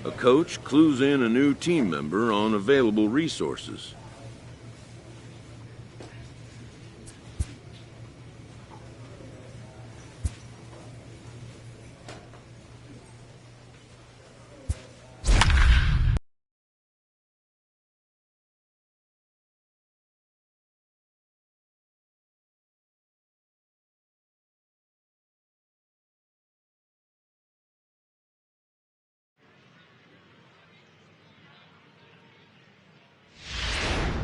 A coach clues in a new team member on available resources.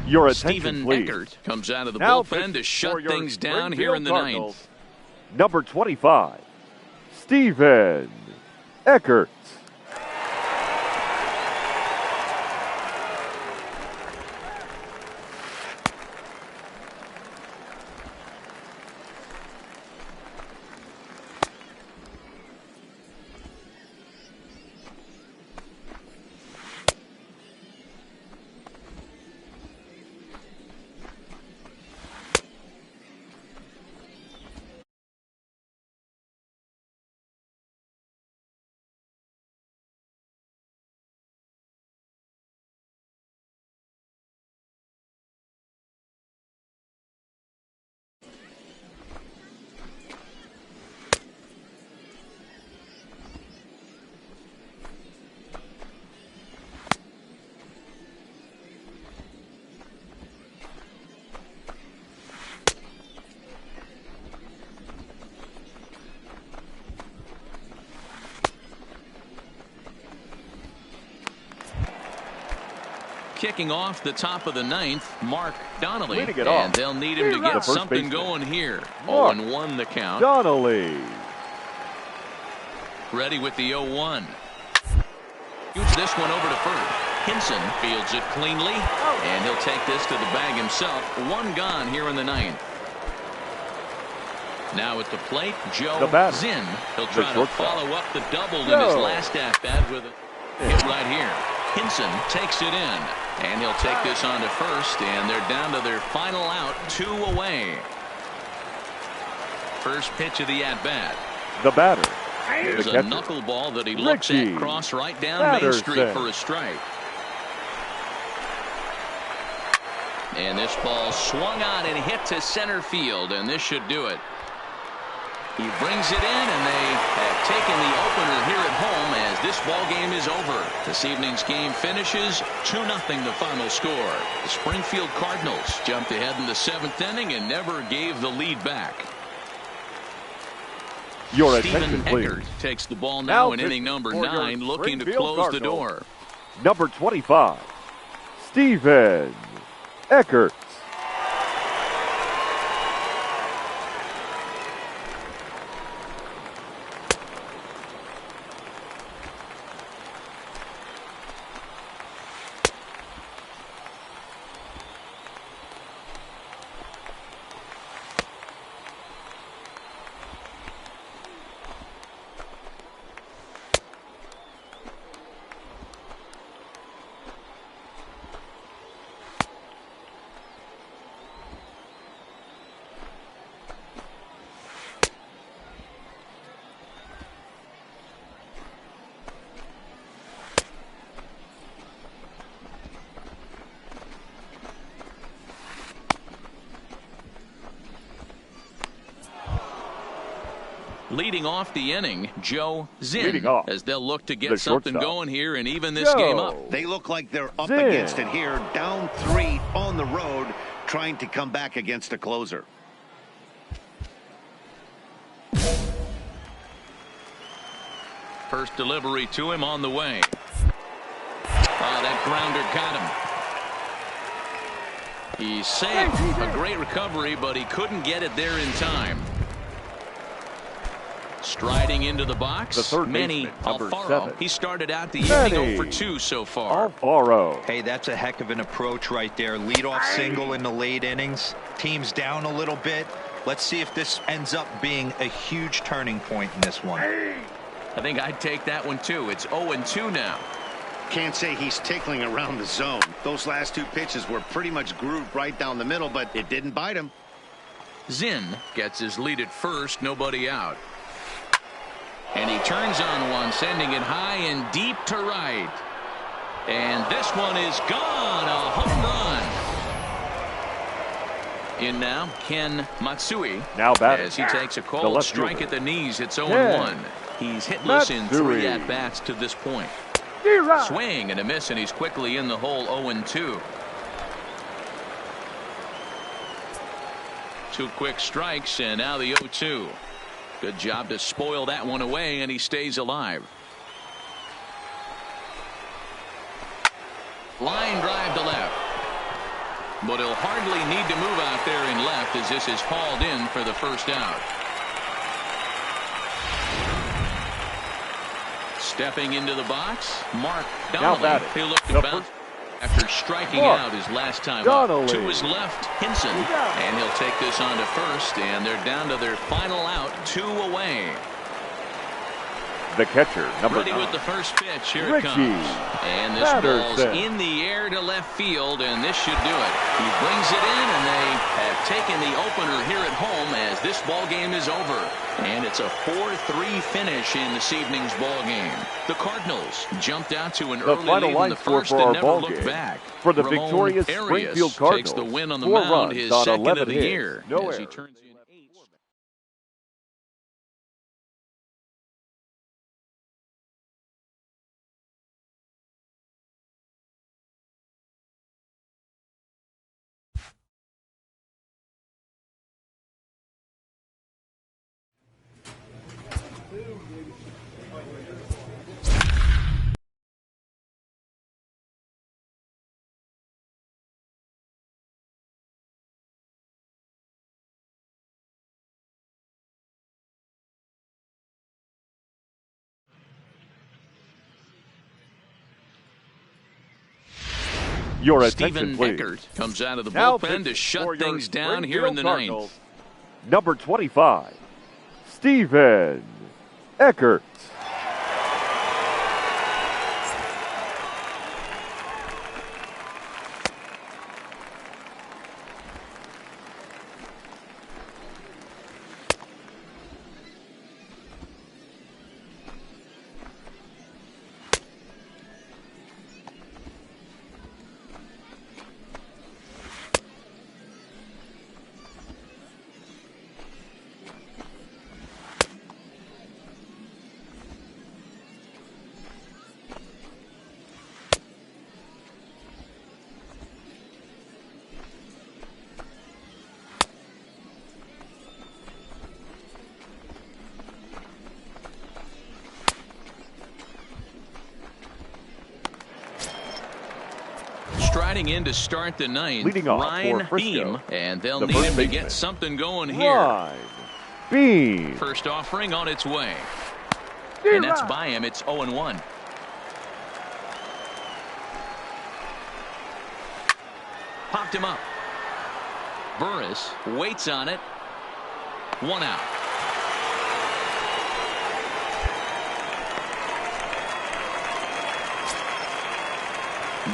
Your attention, Stephen please. Eckert comes out of the Now bullpen to shut things down here in the Cardinals, ninth. Number 25, Stephen Eckert. Kicking off the top of the ninth, Mark Donnelly, Leading it and off. they'll need him to get something going here. 0-1 the count. Donnelly. Ready with the 0-1. Shoots this one over to first. Hinson fields it cleanly, and he'll take this to the bag himself. One gone here in the ninth. Now at the plate, Joe Zinn. He'll try to follow up the double in his last at-bat with a hit right here. Hinson takes it in, and he'll take this on to first, and they're down to their final out, 2 away. First pitch of the at-bat. The batter. There's a knuckleball that he looks at cross right down Main Street for a strike. And this ball swung on and hit to center field, and this should do it. He brings it in, and they have taken the opener here at home as this ball game is over. This evening's game finishes 2-0 the final score. The Springfield Cardinals jumped ahead in the 7th inning and never gave the lead back. Your Stephen attention, please. Eckert takes the ball now in inning number 9, looking to close the door. Number 25, Stephen Eckert. Leading off the inning, Joe Zinn, as they'll look to get something going here and even this game up. They look like they're up against it here, down 3 on the road, trying to come back against a closer. First delivery to him on the way. That grounder got him. He's safe. A great recovery, but he couldn't get it there in time. Striding into the box, the third Manny baseman, Alfaro. He started out the evening 0 for 2 so far. Alfaro. Hey, that's a heck of an approach right there. Leadoff single in the late innings. Team's down a little bit. Let's see if this ends up being a huge turning point in this one. I think I'd take that one too. It's 0-2 now. Can't say he's tickling around the zone. Those last 2 pitches were pretty much grooved right down the middle, but it didn't bite him. Zinn gets his lead at first, nobody out. And he turns on one, sending it high and deep to right. And this one is gone. A home run. In now, Ken Matsui. Now batting. As he takes a cold strike fielder. at the knees. It's 0-1. He's hitless in 3 at-bats to this point. Swing and a miss, and he's quickly in the hole. 0-2. 2 quick strikes, and now the 0-2. Good job to spoil that one away, and he stays alive. Line drive to left. But he'll hardly need to move out there in left, as this is hauled in for the first out. Stepping into the box, Mark Donnelly. He'll look to bounce after striking out his last time up. To his left, Hinson. And he'll take this on to first, and they're down to their final out, 2 away. The catcher, number 9. Ready with the first pitch. Here it comes. And this ball's in the air to left field, and this should do it. He brings it in, and they have taken the opener here at home as this ball game is over. And it's a 4-3 finish in this evening's ball game. The Cardinals jumped out to an early lead in the first and never looked back. For the Ramon victorious Arias Springfield Cardinals, takes the win on the 4 mound, runs his on second 11 of the hits, year. no As he errors. turns in 8. Your Stephen attention, please. Eckert comes out of the Now bullpen to pitching shut for your things down here in the Springfield ninth. Cardinals, number 25, Stephen Eckert. Striding in to start the ninth, Leading off Ryan for Frisco, Beam, and they'll the need first him to baseman. get something going here. Ryan Beam. First offering on its way. And that's by him. It's 0-1. Popped him up. Burris waits on it. 1 out.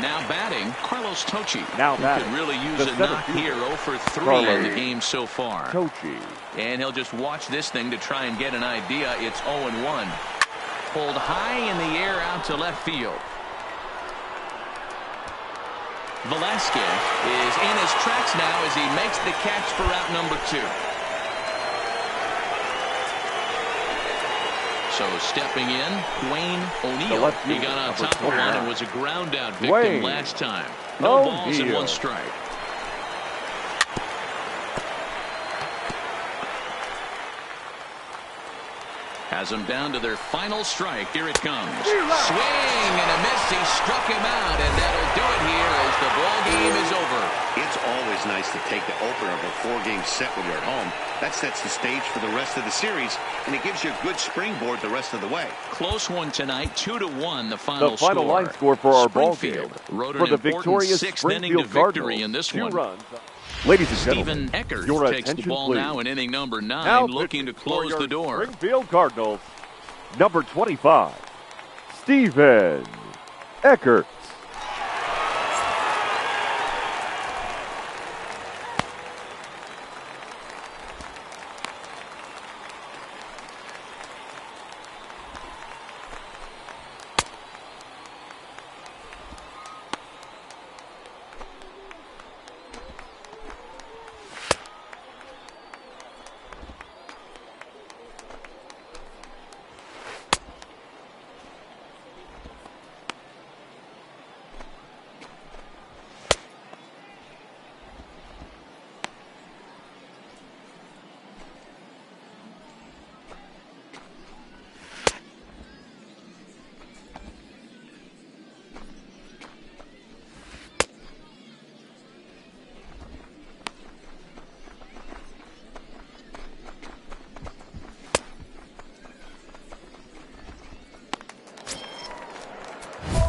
Now batting, Carlos Tocci. Now who batting, could really use the a center knock fielder, here. 0 for 3 Carlos in the game so far. Tocci. And he'll just watch this thing to try and get an idea. It's 0-1. Pulled high in the air out to left field. Velasquez is in his tracks now as he makes the catch for out number 2. So stepping in, Wayne O'Neill. He got on top of one and was a ground out victim last time. No balls and 1 strike. Has them down to their final strike. Here it comes. Swing and a miss. He struck him out, and that'll do it here as the ball game is over. It's always nice to take the opener of a 4-game set when you're at home. That sets the stage for the rest of the series, and it gives you a good springboard the rest of the way. Close one tonight, 2-1. The final The final line score for our ball game. Wrote For an the important victorious 6th inning to Springfield victory Cardinals, in this 2 one. runs. Ladies and Stephen gentlemen, Eckert your takes the attention, ball please. now in inning number 9, Now looking to pitching close for the your door. Springfield Cardinals, number 25, Stephen Eckert.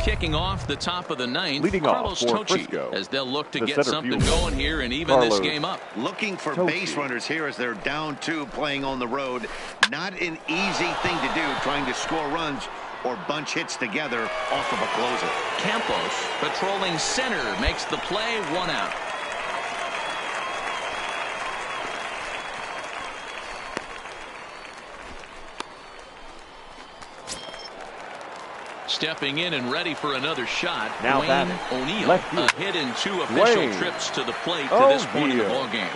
kicking off the top of the ninth. Leading Carlos off for Tochi, Frisco, as they'll look to the get center something fielder, going here and even this Carlos game up. Looking for Tochi. base runners here as they're down 2 playing on the road. Not an easy thing to do, trying to score runs or bunch hits together off of a closer. Campos patrolling center makes the play, 1 out. Stepping in and ready for another shot, Now Wayne batting. O'Neal. Left field. A hit in 2 official Wayne trips to the plate to this point in the O'Neal. ballgame.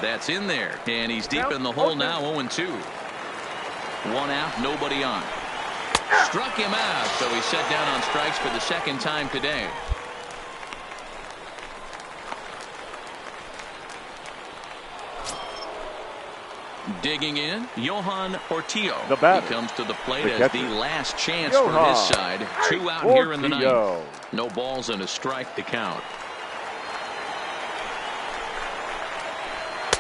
That's in there, and he's deep in the hole now, 0-2. 1 out, nobody on. Struck him out, so he's set down on strikes for the 2nd time today. Digging in, Johan Portillo. The batter. He comes to the plate The as catcher. the last chance for his side. 2 out here in the Portillo. 9th. No balls and a strike to count.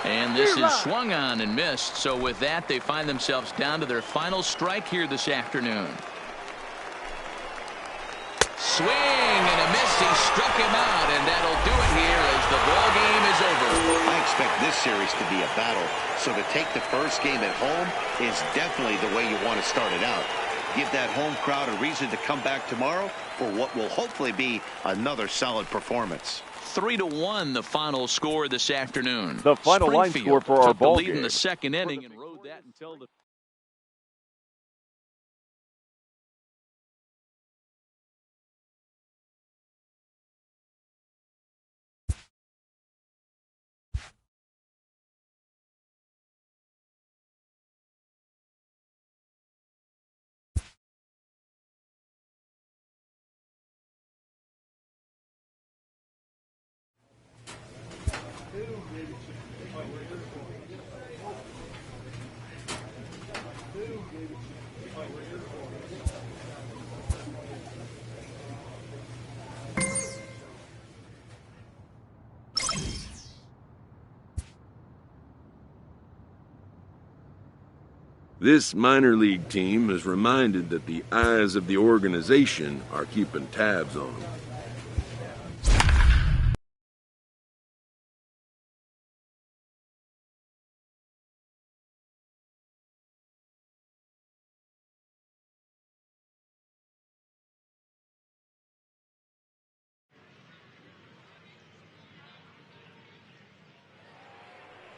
And this is swung on and missed. So with that, they find themselves down to their final strike here this afternoon. Swing and a miss. He struck him out, and that'll do it here as the ball game is over. I expect this series to be a battle, so to take the first game at home is definitely the way you want to start it out. Give that home crowd a reason to come back tomorrow for what will hopefully be another solid performance. 3-1 the final score this afternoon. The final line score for our took the ball lead in game. the 2nd inning and rode that until the This minor league team is reminded that the eyes of the organization are keeping tabs on them.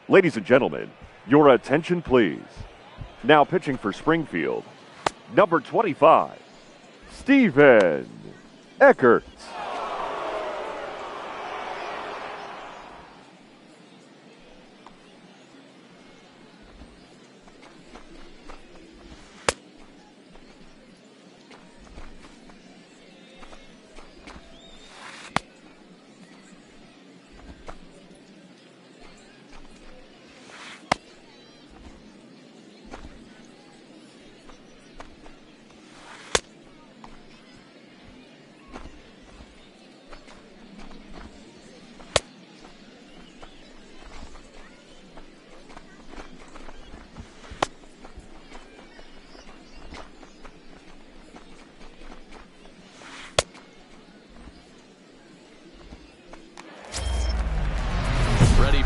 Ladies and gentlemen, your attention please. Now pitching for Springfield, number 25, Stephen Eckert.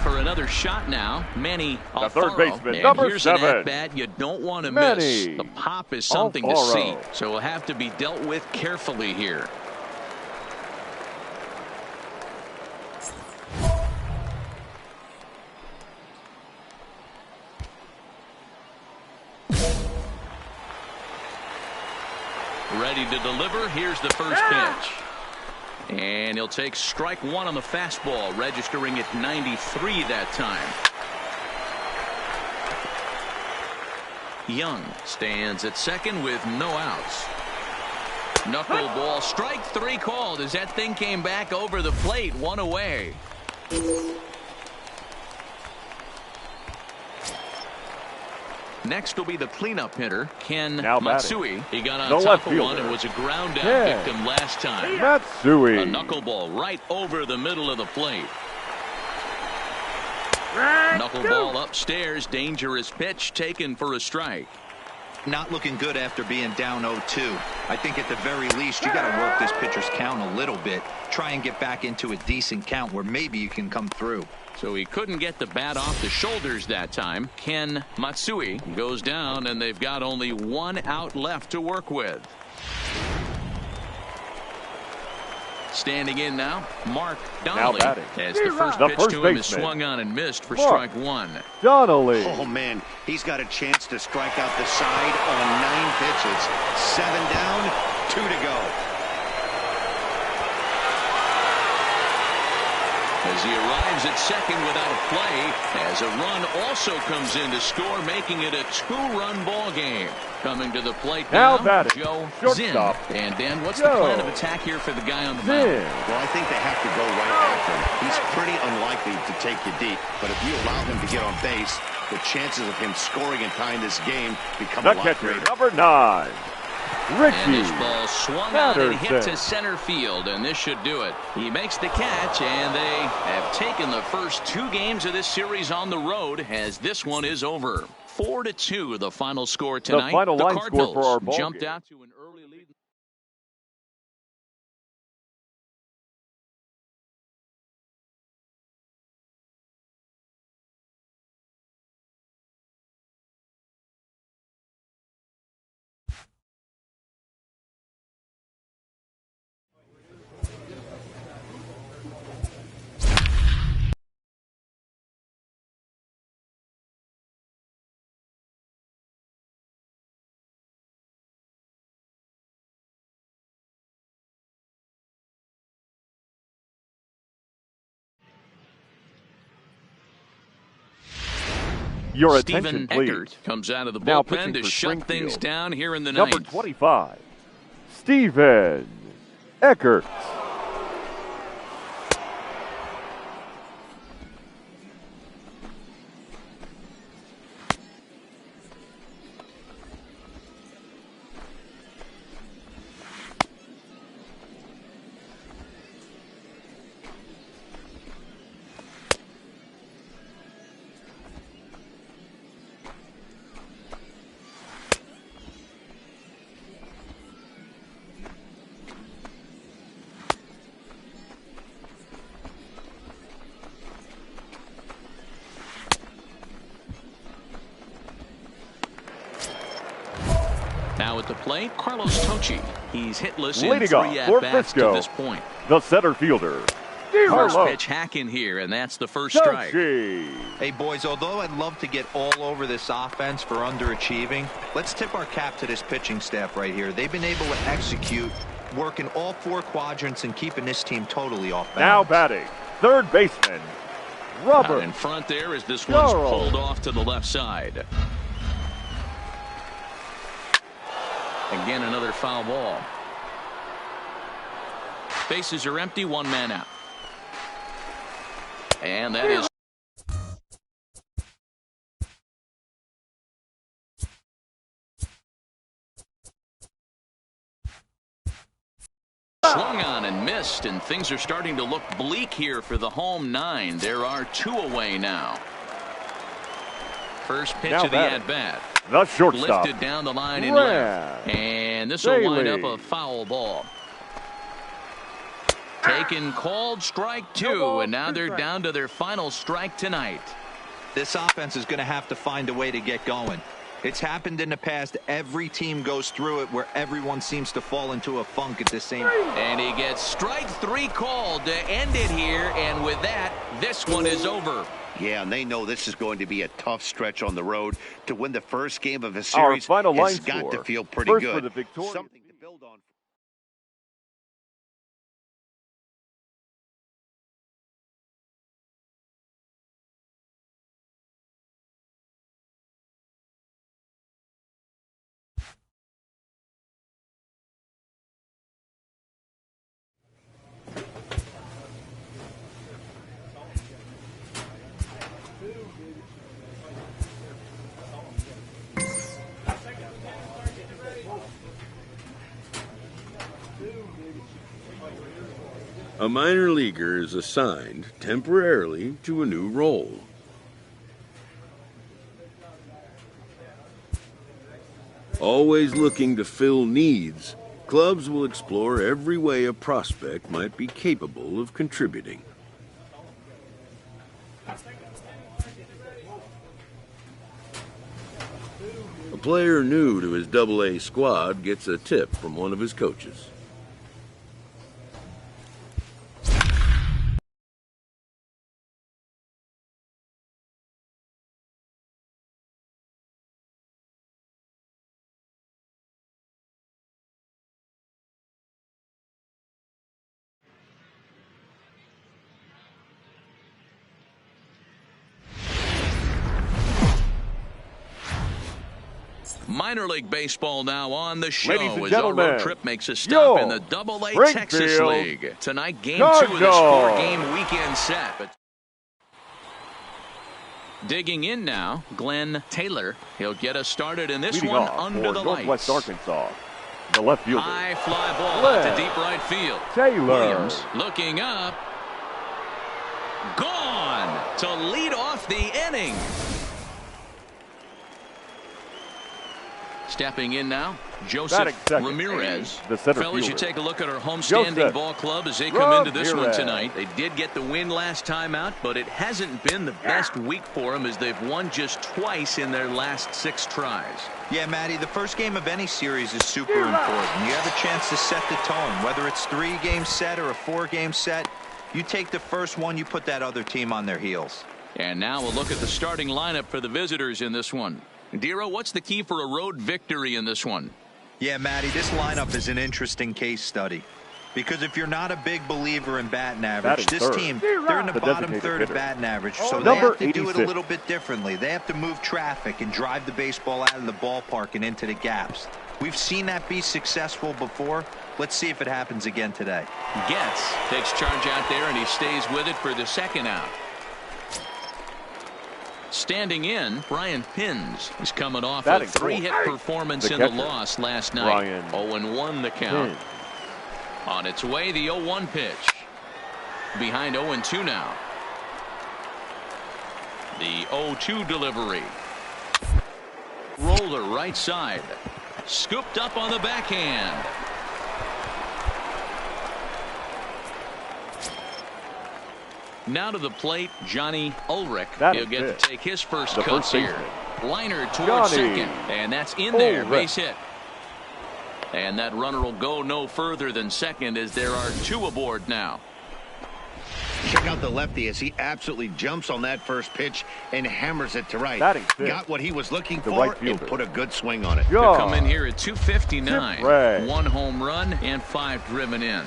Another shot now. Manny The third baseman, and number here's 7. an at-bat you don't want to Manny miss. The pop is something to Alfaro. see, so will have to be dealt with carefully here. Ready to deliver. Here's the first pitch. And he'll take strike 1 on the fastball, registering at 93 that time. Young stands at second with no outs. Knuckleball, strike 3 called as that thing came back over the plate, 1 away. Next will be the cleanup hitter, Ken Now Matsui. He got on The top left of one fielder, and was a ground out Ken victim last time. Matsui. A knuckleball right over the middle of the plate. Knuckleball upstairs. Dangerous pitch taken for a strike. Not looking good after being down 0-2. I think at the very least you got to work this pitcher's count a little bit. Try and get back into a decent count where maybe you can come through. So he couldn't get the bat off the shoulders that time. Ken Matsui goes down, and they've got only one out left to work with. Standing in now, Mark Donnelly, as the first pitch to him is swung on and missed for strike one. Donnelly. Oh, man, he's got a chance to strike out the side on 9 pitches. 7 down, 2 to go. As he arrives at second without a play, as a run also comes in to score, making it a 2-run ball game. Coming to the plate now, Joe Zinn. And Dan, what's the plan of attack here for the guy on the mound? Well, I think they have to go right after him. He's pretty unlikely to take you deep, but if you allow him to get on base, the chances of him scoring and tying this game become a lot greater. Number 9. Ricky and this ball swung out and hit to center field, and this should do it. He makes the catch, and they have taken the first 2 games of this series on the road, as this one is over. 4-2, the final score tonight. The final line Cardinals score for our ball jumped game. out to an early lead. Your Stephen attention, please. Eckert comes out of the Now bullpen to shut things down here in the Number ninth. 25, Stephen Eckert. Now at the plate, Carlos Tocci. He's hitless in Leading 3 off for at-bats to Frisco, this point. the center fielder. First pitch hack in here, and that's the first strike. Hey, boys, although I'd love to get all over this offense for underachieving, let's tip our cap to this pitching staff right here. They've been able to execute, working all 4 quadrants and keeping this team totally off balance. Now batting, third baseman, Robert. Out in front there as this one's pulled off to the left side. Again, another foul ball. Bases are empty, 1 man out. And that is swung on and missed, and things are starting to look bleak here for the home 9. There are 2 away now. First pitch of the at-bat. The shortstop. Lifted down the line in left. And this will wind up a foul ball. Taken, called, strike 2, and now they're down to their final strike tonight. This offense is going to have to find a way to get going. It's happened in the past. Every team goes through it where everyone seems to fall into a funk at the same time. And he gets strike 3 called to end it here, and with that, this one is over. Yeah, and they know this is going to be a tough stretch on the road. To win the first game of a series, Our final line it's got score. to feel pretty First good. For the victorious. Something to build on. A minor leaguer is assigned temporarily to a new role. Always looking to fill needs, clubs will explore every way a prospect might be capable of contributing. A player new to his AA squad gets a tip from one of his coaches. Minor League Baseball now on the show Ladies and as our road gentlemen, trip makes a stop in the AA Texas League. Tonight, Game 2 of this 4-game weekend set. But digging in now, Glenn Taylor. He'll get us started in this one under the Northwest lights. Arkansas, the left fielder. High fly ball out to deep right field. Taylor. Williams looking up. Gone to lead off the inning. Stepping in now, Joseph Ramirez. Fellas, you take a look at our homestanding ball club as they come into this one tonight. They did get the win last time out, but it hasn't been the best week for them as they've won just twice in their last 6 tries. Yeah, Matty, the first game of any series is super important. You have a chance to set the tone, whether it's 3-game set or a 4-game set. You take the first one, you put that other team on their heels. And now we'll look at the starting lineup for the visitors in this one. Dero, what's the key for a road victory in this one? Yeah, Matty, this lineup is an interesting case study. Because if you're not a big believer in batting average, this team, they're in the bottom third of batting average. So they have to do it a little bit differently. They have to move traffic and drive the baseball out of the ballpark and into the gaps. We've seen that be successful before. Let's see if it happens again today. Getz takes charge out there, and he stays with it for the second out. Standing in, Brian Pins is coming off a 3-hit performance in the loss last night. 0-1 the count. On its way, the 0-1 pitch. Behind 0-2 now. The 0-2 delivery. Roller right side. Scooped up on the backhand. Now to the plate, Johnny Ulrich. He'll get to take his first cuts here. Liner towards second, and that's in there. Base hit. And that runner will go no further than second as there are 2 aboard now. Check out the lefty as he absolutely jumps on that first pitch and hammers it to right. Got what he was looking for and put a good swing on it. He'll come in here at 259. 1 home run and 5 driven in.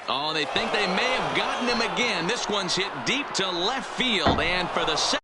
Oh, they think they may have gotten him again. This one's hit deep to left field, and for the second